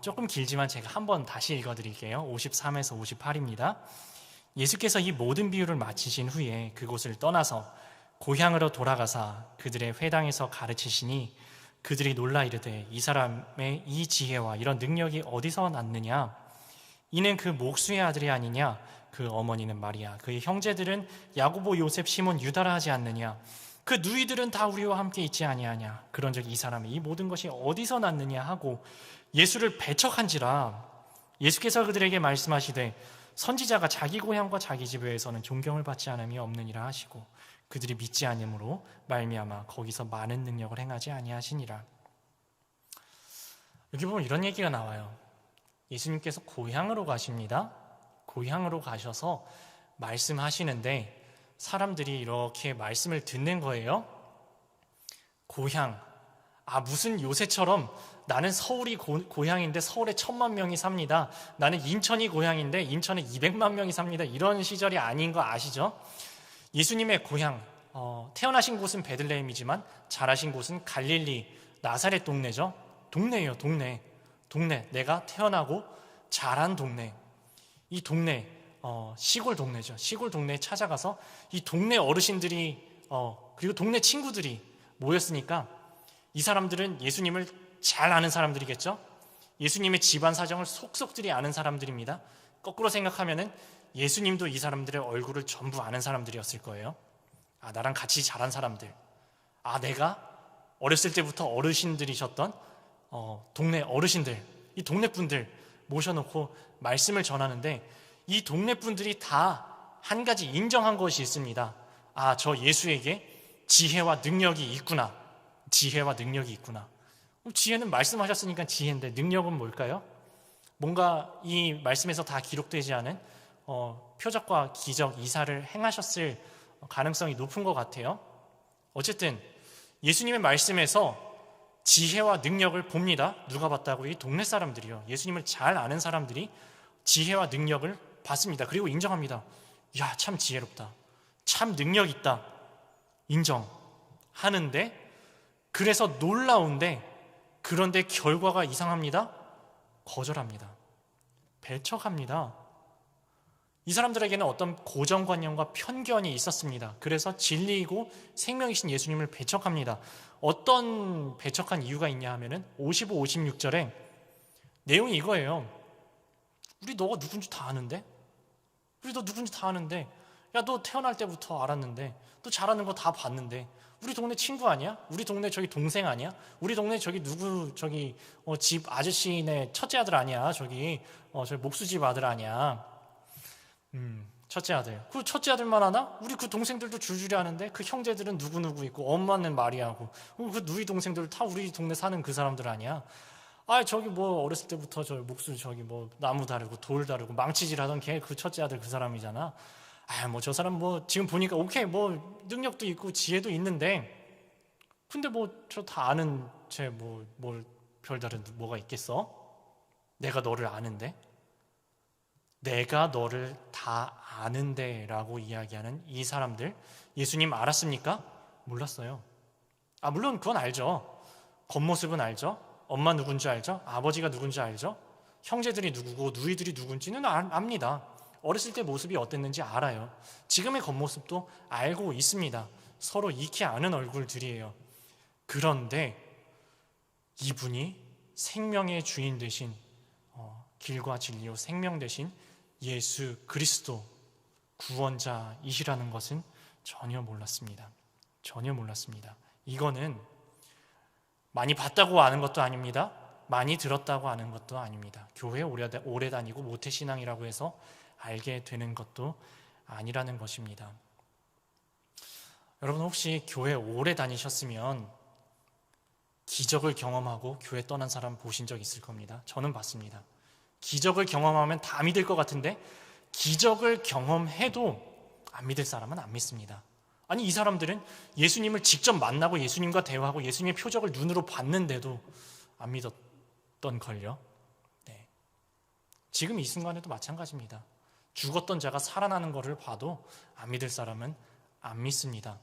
조금 길지만 제가 한번 다시 읽어드릴게요. 53에서 58입니다. 예수께서 이 모든 비유를 마치신 후에 그곳을 떠나서 고향으로 돌아가사 그들의 회당에서 가르치시니 그들이 놀라 이르되 이 사람의 이 지혜와 이런 능력이 어디서 났느냐? 이는 그 목수의 아들이 아니냐? 그 어머니는 마리아, 그의 형제들은 야고보, 요셉, 시몬, 유다라 하지 않느냐? 그 누이들은 다 우리와 함께 있지 아니하냐? 그런즉 이 사람이 이 모든 것이 어디서 났느냐 하고 예수를 배척한지라. 예수께서 그들에게 말씀하시되 선지자가 자기 고향과 자기 집에서는 존경을 받지 않음이 없느니라 하시고 그들이 믿지 않음으로 말미암아 거기서 많은 능력을 행하지 아니하시니라. 여기 보면 이런 얘기가 나와요. 예수님께서 고향으로 가십니다. 고향으로 가셔서 말씀하시는데 사람들이 이렇게 말씀을 듣는 거예요. 고향, 무슨 요새처럼 나는 서울이 고향인데 서울에 1,000만 명이 삽니다. 나는 인천이 고향인데 인천에 200만 명이 삽니다. 이런 시절이 아닌 거 아시죠? 예수님의 고향, 태어나신 곳은 베들레헴이지만 자라신 곳은 갈릴리 나사렛 동네죠. 동네예요. 동네. 내가 태어나고 자란 동네. 이 동네, 시골 동네죠. 시골 동네에 찾아가서 이 동네 어르신들이 그리고 동네 친구들이 모였으니까 이 사람들은 예수님을 잘 아는 사람들이겠죠. 예수님의 집안 사정을 속속들이 아는 사람들입니다. 거꾸로 생각하면은 예수님도 이 사람들의 얼굴을 전부 아는 사람들이었을 거예요. 나랑 같이 자란 사람들. 내가 어렸을 때부터 어르신들이셨던 동네 어르신들, 이 동네 분들 모셔놓고 말씀을 전하는데 이 동네 분들이 다 한 가지 인정한 것이 있습니다. 저 예수에게 지혜와 능력이 있구나. 지혜와 능력이 있구나. 지혜는 말씀하셨으니까 지혜인데 능력은 뭘까요? 뭔가 이 말씀에서 다 기록되지 않은 표적과 기적, 이사를 행하셨을 가능성이 높은 것 같아요. 어쨌든 예수님의 말씀에서 지혜와 능력을 봅니다. 누가 봤다고? 이 동네 사람들이요. 예수님을 잘 아는 사람들이 지혜와 능력을 받습니다. 그리고 인정합니다. 야, 참 지혜롭다. 참 능력 있다. 인정하는데, 그래서 놀라운데, 그런데 결과가 이상합니다. 거절합니다. 배척합니다. 이 사람들에게는 어떤 고정관념과 편견이 있었습니다. 그래서 진리이고 생명이신 예수님을 배척합니다. 어떤 배척한 이유가 있냐 하면은 55, 56절에 내용이 이거예요. 우리 너가 누군지 다 아는데? 우리 너 누군지 다 아는데? 야, 너 태어날 때부터 알았는데? 너 잘하는 거 다 봤는데? 우리 동네 친구 아니야? 우리 동네 저기 동생 아니야? 우리 동네 저기 누구 저기 집 아저씨네 첫째 아들 아니야? 저기 목수집 아들 아니야? 첫째 아들. 그 첫째 아들만 하나? 우리 그 동생들도 줄줄이 아는데 그 형제들은 누구누구 있고 엄마는 마리아고 그 누이 동생들 다 우리 동네 사는 그 사람들 아니야? 아, 저기 뭐 어렸을 때부터 저 목수 저기 뭐 나무 다루고 돌 다루고 망치질 하던 걔 그 첫째 아들 그 사람이잖아. 아, 뭐 저 사람 뭐 지금 보니까 오케이 뭐 능력도 있고 지혜도 있는데 근데 뭐 저 다 아는 쟤 뭐 뭘 별다른 뭐가 있겠어? 내가 너를 아는데? 내가 너를 다 아는데 라고 이야기하는 이 사람들, 예수님 알았습니까? 몰랐어요. 아, 물론 그건 알죠. 겉모습은 알죠. 엄마 누군지 알죠. 아버지가 누군지 알죠. 형제들이 누구고 누이들이 누군지는 압니다. 어렸을 때 모습이 어땠는지 알아요. 지금의 겉모습도 알고 있습니다. 서로 익히 아는 얼굴들이에요. 그런데 이분이 생명의 주인 되신 길과 진리요 생명 되신 예수 그리스도 구원자이시라는 것은 전혀 몰랐습니다. 전혀 몰랐습니다. 이거는 많이 봤다고 아는 것도 아닙니다. 많이 들었다고 아는 것도 아닙니다. 교회 오래 다니고 모태신앙이라고 해서 알게 되는 것도 아니라는 것입니다. 여러분 혹시 교회 오래 다니셨으면 기적을 경험하고 교회 떠난 사람 보신 적 있을 겁니다. 저는 봤습니다. 기적을 경험하면 다 믿을 것 같은데 기적을 경험해도 안 믿을 사람은 안 믿습니다. 아니, 이 사람들은 예수님을 직접 만나고 예수님과 대화하고 예수님의 표적을 눈으로 봤는데도 안 믿었던 걸요. 네. 지금 이 순간에도 마찬가지입니다. 죽었던 자가 살아나는 것을 봐도 안 믿을 사람은 안 믿습니다.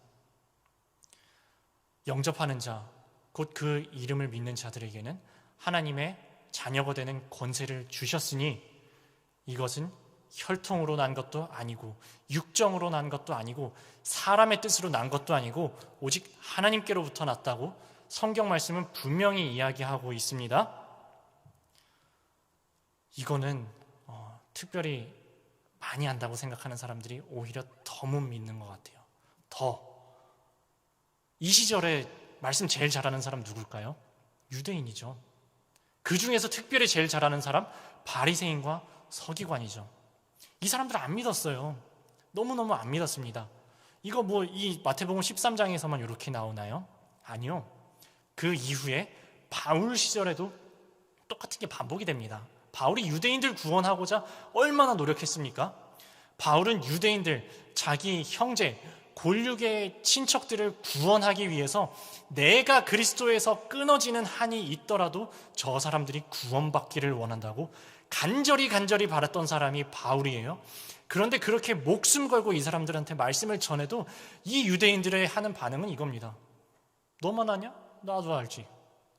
영접하는 자, 곧 그 이름을 믿는 자들에게는 하나님의 자녀가 되는 권세를 주셨으니 이것은 혈통으로 난 것도 아니고 육정으로 난 것도 아니고 사람의 뜻으로 난 것도 아니고 오직 하나님께로부터 났다고 성경 말씀은 분명히 이야기하고 있습니다. 이거는 특별히 많이 안다고 생각하는 사람들이 오히려 더 못 믿는 것 같아요. 이 시절에 말씀 제일 잘하는 사람 누굴까요? 유대인이죠. 그 중에서 특별히 제일 잘하는 사람 바리새인과 서기관이죠. 이 사람들 안 믿었어요. 너무너무 안 믿었습니다. 이거 뭐 이 마태복음 13장에서만 이렇게 나오나요? 아니요. 그 이후에 바울 시절에도 똑같은 게 반복이 됩니다. 바울이 유대인들 구원하고자 얼마나 노력했습니까? 바울은 유대인들, 자기 형제, 골육의 친척들을 구원하기 위해서 내가 그리스도에서 끊어지는 한이 있더라도 저 사람들이 구원받기를 원한다고 간절히 바랐던 사람이 바울이에요. 그런데 그렇게 목숨 걸고 이 사람들한테 말씀을 전해도 이 유대인들의 하는 반응은 이겁니다. 너만 아냐? 나도 알지.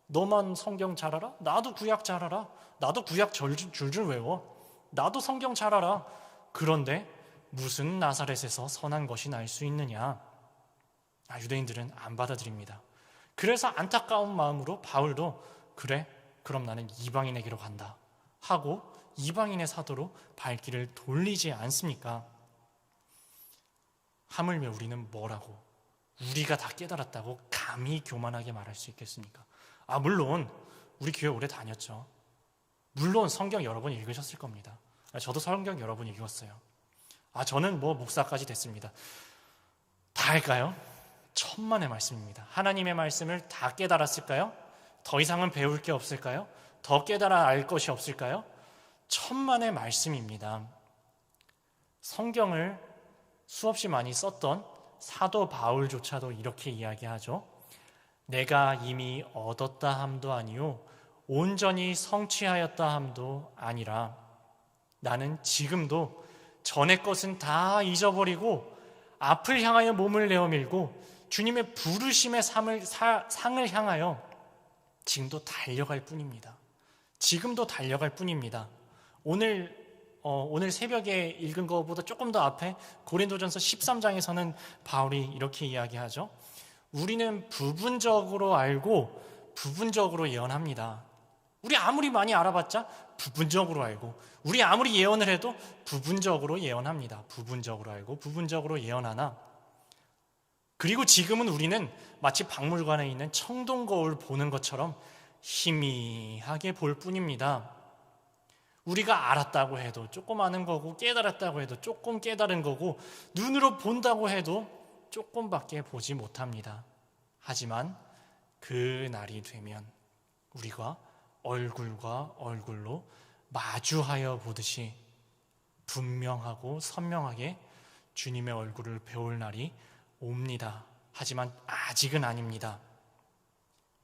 너만 성경 잘 알아? 나도 구약 잘 알아. 나도 구약 줄줄 외워. 나도 성경 잘 알아. 그런데 무슨 나사렛에서 선한 것이 날 수 있느냐? 유대인들은 안 받아들입니다. 그래서 안타까운 마음으로 바울도 그래, 그럼 나는 이방인에게로 간다 하고 이방인의 사도로 발길을 돌리지 않습니까? 하물며 우리는 뭐라고? 우리가 다 깨달았다고 감히 교만하게 말할 수 있겠습니까? 물론 우리 교회 오래 다녔죠. 물론 성경 여러 번 읽으셨을 겁니다. 저도 성경 여러 번 읽었어요. 저는 뭐 목사까지 됐습니다. 다 할까요? 천만의 말씀입니다. 하나님의 말씀을 다 깨달았을까요? 더 이상은 배울 게 없을까요? 더 깨달아 알 것이 없을까요? 천만의 말씀입니다. 성경을 수없이 많이 썼던 사도 바울조차도 이렇게 이야기하죠. 내가 이미 얻었다 함도 아니요 온전히 성취하였다 함도 아니라 나는 지금도 전의 것은 다 잊어버리고 앞을 향하여 몸을 내어밀고 주님의 부르심의 상을 향하여 지금도 달려갈 뿐입니다. 지금도 달려갈 뿐입니다. 오늘 새벽에 읽은 것보다 조금 더 앞에 고린도전서 13장에서는 바울이 이렇게 이야기하죠. 우리는 부분적으로 알고 부분적으로 예언합니다. 우리 아무리 많이 알아봤자 부분적으로 알고, 우리 아무리 예언을 해도 부분적으로 예언합니다. 부분적으로 알고 부분적으로 예언하나, 그리고 지금은 우리는 마치 박물관에 있는 청동 거울 보는 것처럼 희미하게 볼 뿐입니다. 우리가 알았다고 해도 조금 아는 거고, 깨달았다고 해도 조금 깨달은 거고, 눈으로 본다고 해도 조금밖에 보지 못합니다. 하지만 그 날이 되면 우리가 얼굴과 얼굴로 마주하여 보듯이 분명하고 선명하게 주님의 얼굴을 배울 날이 옵니다. 하지만 아직은 아닙니다.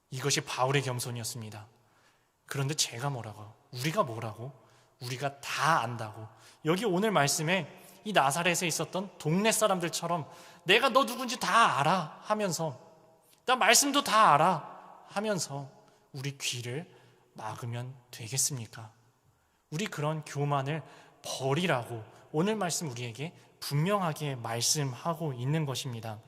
이것이 바울의 겸손이었습니다. 그런데 제가 뭐라고? 우리가 뭐라고? 우리가 다 안다고. 여기 오늘 말씀에 이 나사렛에 있었던 동네 사람들처럼 내가 너 누군지 다 알아 하면서, 나 말씀도 다 알아 하면서 우리 귀를 막으면 되겠습니까? 우리 그런 교만을 버리라고 오늘 말씀 우리에게 분명하게 말씀하고 있는 것입니다.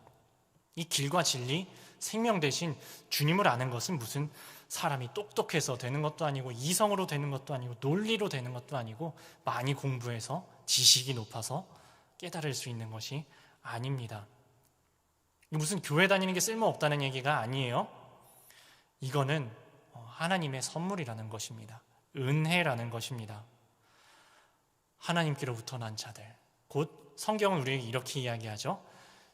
이 길과 진리, 생명 대신 주님을 아는 것은 무슨 사람이 똑똑해서 되는 것도 아니고, 이성으로 되는 것도 아니고, 논리로 되는 것도 아니고, 많이 공부해서 지식이 높아서 깨달을 수 있는 것이 아닙니다. 무슨 교회 다니는 게 쓸모없다는 얘기가 아니에요. 이거는 하나님의 선물이라는 것입니다. 은혜라는 것입니다. 하나님께로부터 난 자들, 곧 성경은 우리에게 이렇게 이야기하죠.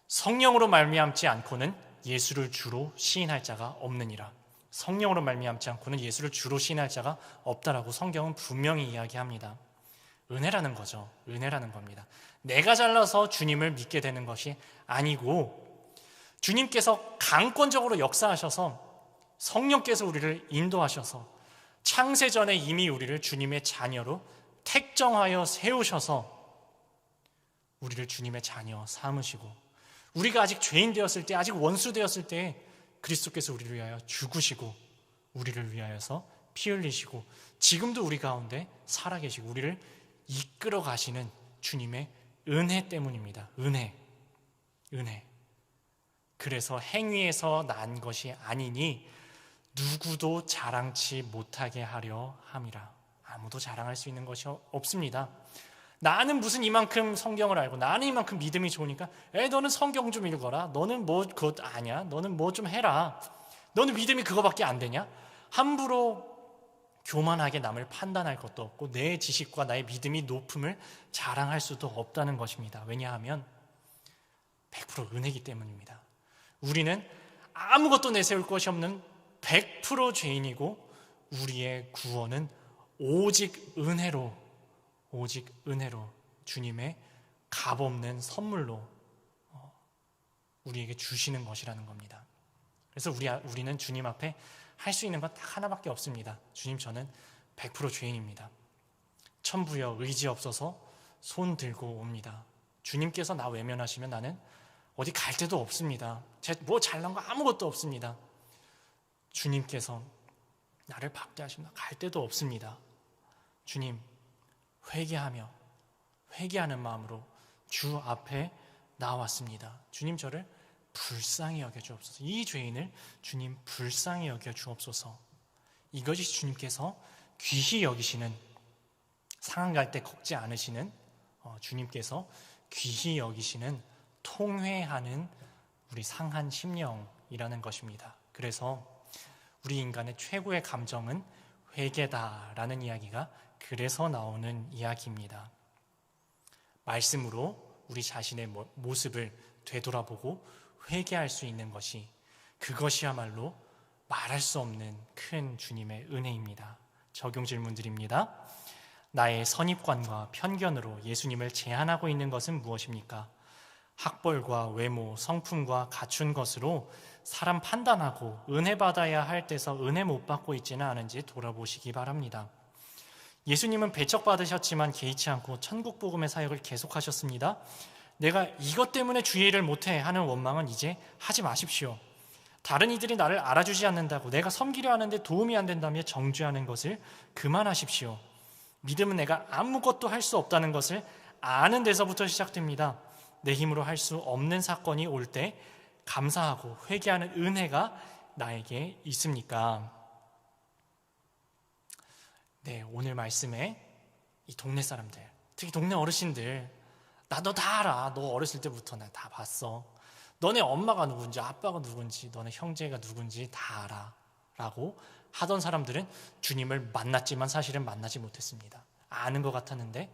성령으로 말미암지 않고는 예수를 주로 시인할 자가 없느니라. 성령으로 말미암지 않고는 예수를 주로 시인할 자가 없다라고 성경은 분명히 이야기합니다. 은혜라는 거죠. 은혜라는 겁니다. 내가 잘나서 주님을 믿게 되는 것이 아니고, 주님께서 강권적으로 역사하셔서 성령께서 우리를 인도하셔서 창세전에 이미 우리를 주님의 자녀로 택정하여 세우셔서 우리를 주님의 자녀 삼으시고, 우리가 아직 죄인 되었을 때, 아직 원수 되었을 때 그리스도께서 우리를 위하여 죽으시고 우리를 위하여서 피 흘리시고 지금도 우리 가운데 살아계시고 우리를 이끌어 가시는 주님의 은혜 때문입니다. 은혜. 그래서 행위에서 난 것이 아니니 누구도 자랑치 못하게 하려 함이라. 아무도 자랑할 수 있는 것이 없습니다. 나는 무슨 이만큼 성경을 알고, 나는 이만큼 믿음이 좋으니까 너는 성경 좀 읽어라, 너는 뭐 그것 아냐, 너는 뭐 좀 해라, 너는 믿음이 그거밖에 안 되냐, 함부로 교만하게 남을 판단할 것도 없고 내 지식과 나의 믿음이 높음을 자랑할 수도 없다는 것입니다. 왜냐하면 100% 은혜이기 때문입니다. 우리는 아무것도 내세울 것이 없는 100% 죄인이고, 우리의 구원은 오직 은혜로 주님의 값없는 선물로 우리에게 주시는 것이라는 겁니다. 그래서 우리는 주님 앞에 할 수 있는 건 딱 하나밖에 없습니다. 주님, 저는 100% 죄인입니다. 천부여 의지 없어서 손 들고 옵니다. 주님께서 나 외면하시면 나는 어디 갈 데도 없습니다. 뭐 잘난 거 아무것도 없습니다. 주님께서 나를 박대하시면 갈 데도 없습니다. 주님, 회개하는 마음으로 주 앞에 나왔습니다. 주님, 저를 불쌍히 여겨 주옵소서. 이 죄인을 주님 불쌍히 여겨 주옵소서. 이것이 주님께서 귀히 여기시는, 상한 갈 때 걷지 않으시는 주님께서 귀히 여기시는 통회하는 우리 상한 심령이라는 것입니다. 그래서 우리 인간의 최고의 감정은 회개다라는 이야기가 그래서 나오는 이야기입니다. 말씀으로 우리 자신의 모습을 되돌아보고 회개할 수 있는 것이, 그것이야말로 말할 수 없는 큰 주님의 은혜입니다. 적용 질문 드립니다. 나의 선입관과 편견으로 예수님을 제한하고 있는 것은 무엇입니까? 학벌과 외모, 성품과 갖춘 것으로 사람 판단하고 은혜 받아야 할 때서 은혜 못 받고 있지는 않은지 돌아보시기 바랍니다. 예수님은 배척받으셨지만 개의치 않고 천국 복음의 사역을 계속하셨습니다. 내가 이것 때문에 주의 일을 못해 하는 원망은 이제 하지 마십시오. 다른 이들이 나를 알아주지 않는다고 내가 섬기려 하는데 도움이 안 된다며 정죄하는 것을 그만하십시오. 믿음은 내가 아무것도 할 수 없다는 것을 아는 데서부터 시작됩니다. 내 힘으로 할 수 없는 사건이 올 때 감사하고 회개하는 은혜가 나에게 있습니까? 네, 오늘 말씀에 이 동네 사람들, 특히 동네 어르신들, 나 너 다 알아. 너 어렸을 때부터 나 다 봤어. 너네 엄마가 누군지 아빠가 누군지 너네 형제가 누군지 다 알아 라고 하던 사람들은 주님을 만났지만 사실은 만나지 못했습니다. 아는 것 같았는데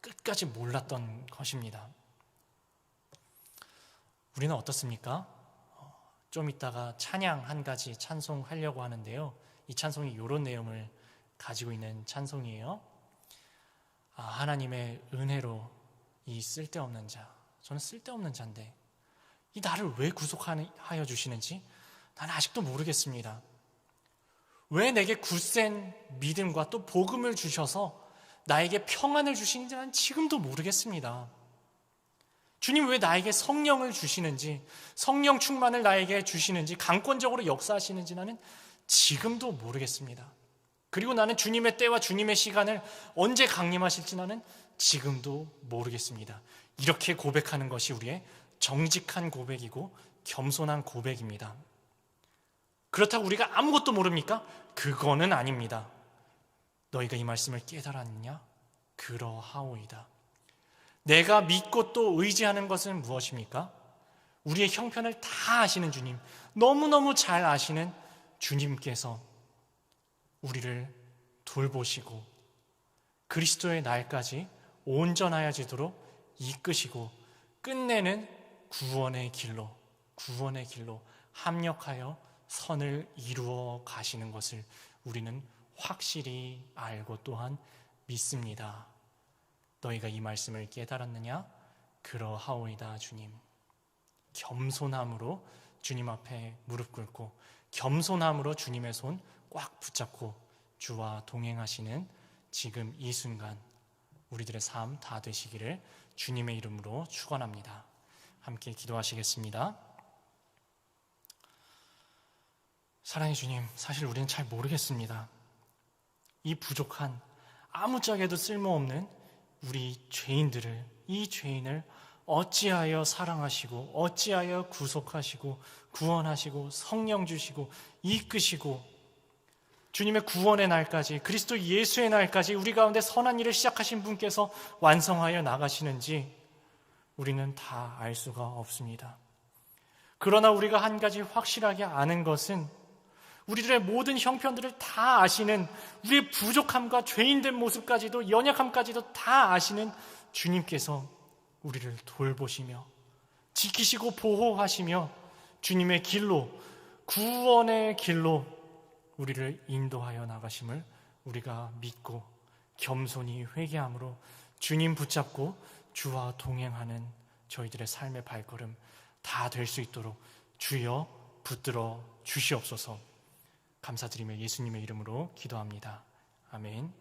끝까지 몰랐던 것입니다. 우리는 어떻습니까? 좀 이따가 찬양 한 가지 찬송하려고 하는데요, 이 찬송이 이런 내용을 가지고 있는 찬송이에요. 하나님의 은혜로 이 쓸데없는 자, 저는 쓸데없는 자인데 이 나를 왜 구속하여 주시는지 나는 아직도 모르겠습니다. 왜 내게 굳센 믿음과 또 복음을 주셔서 나에게 평안을 주시는지 난 지금도 모르겠습니다. 주님 왜 나에게 성령을 주시는지, 성령 충만을 나에게 주시는지, 강권적으로 역사하시는지 나는 지금도 모르겠습니다. 그리고 나는 주님의 때와 주님의 시간을 언제 강림하실지 나는 지금도 모르겠습니다. 이렇게 고백하는 것이 우리의 정직한 고백이고 겸손한 고백입니다. 그렇다고 우리가 아무것도 모릅니까? 그거는 아닙니다. 너희가 이 말씀을 깨달았느냐? 그러하오이다. 내가 믿고 또 의지하는 것은 무엇입니까? 우리의 형편을 다 아시는 주님, 너무너무 잘 아시는 주님께서 우리를 돌보시고 그리스도의 날까지 온전하여지도록 이끄시고 끝내는 구원의 길로 합력하여 선을 이루어 가시는 것을 우리는 확실히 알고 또한 믿습니다. 너희가 이 말씀을 깨달았느냐? 그러하오이다. 주님, 겸손함으로 주님 앞에 무릎 꿇고 겸손함으로 주님의 손 꽉 붙잡고 주와 동행하시는 지금 이 순간 우리들의 삶 다 되시기를 주님의 이름으로 축원합니다. 함께 기도하시겠습니다. 사랑의 주님, 사실 우리는 잘 모르겠습니다. 이 부족한 아무짝에도 쓸모없는 우리 죄인들을, 이 죄인을 어찌하여 사랑하시고 어찌하여 구속하시고 구원하시고 성령 주시고 이끄시고 주님의 구원의 날까지, 그리스도 예수의 날까지 우리 가운데 선한 일을 시작하신 분께서 완성하여 나가시는지 우리는 다 알 수가 없습니다. 그러나 우리가 한 가지 확실하게 아는 것은 우리들의 모든 형편들을 다 아시는, 우리의 부족함과 죄인된 모습까지도, 연약함까지도 다 아시는 주님께서 우리를 돌보시며 지키시고 보호하시며 주님의 길로, 구원의 길로 우리를 인도하여 나가심을 우리가 믿고 겸손히 회개함으로 주님 붙잡고 주와 동행하는 저희들의 삶의 발걸음 다 될 수 있도록 주여 붙들어 주시옵소서. 감사드리며 예수님의 이름으로 기도합니다. 아멘.